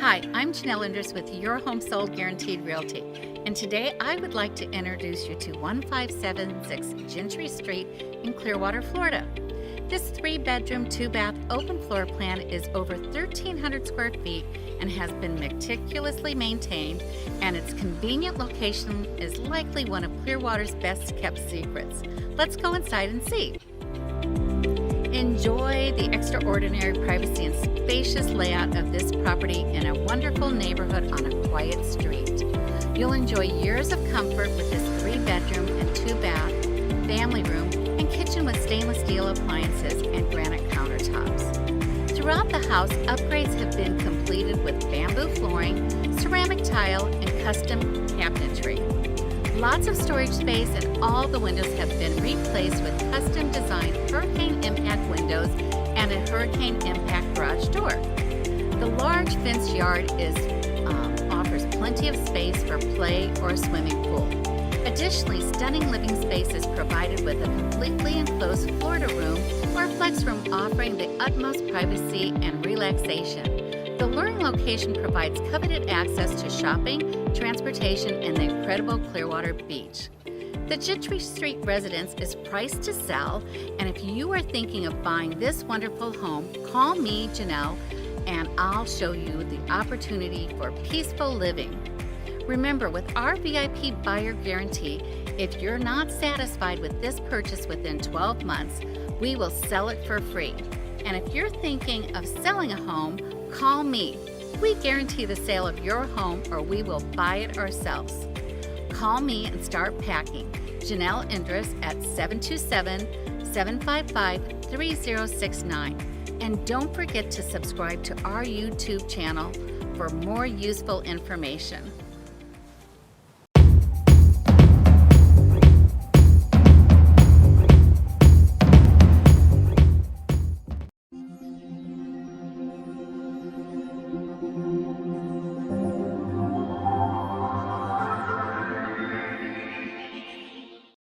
Hi, I'm Janelle Endres with Your Home Sold Guaranteed Realty, and today I would like to introduce you to 1576 Gentry Street in Clearwater, Florida. This 3-bedroom, 2-bath open floor plan is over 1,300 square feet and has been meticulously maintained, and its convenient location is likely one of Clearwater's best kept secrets. Let's go inside and see. Enjoy the extraordinary privacy and spacious layout of this property in a wonderful neighborhood on a quiet street. You'll enjoy years of comfort with this 3-bedroom and 2-bath family room and kitchen with stainless steel appliances and granite countertops. Throughout the house, upgrades have been completed with bamboo flooring, ceramic tile, and custom cabinetry. Lots of storage space, and all the windows have been replaced with custom designed hurricane impact windows and a hurricane impact garage door. The large fenced yard offers plenty of space for play or a swimming pool. Additionally, stunning living space is provided with a completely enclosed Florida room or a flex room offering the utmost privacy and relaxation. The alluring location provides coveted access to shopping, transportation, and the incredible Clearwater Beach. The Gentry Street residence is priced to sell, and if you are thinking of buying this wonderful home, call me, Janelle, and I'll show you the opportunity for peaceful living. Remember, with our VIP buyer guarantee, if you're not satisfied with this purchase within 12 months, we will sell it for free. And if you're thinking of selling a home, call me. We guarantee the sale of your home, or we will buy it ourselves. Call me and start packing. Janelle Endres at 727-755-3069. And don't forget to subscribe to our YouTube channel for more useful information.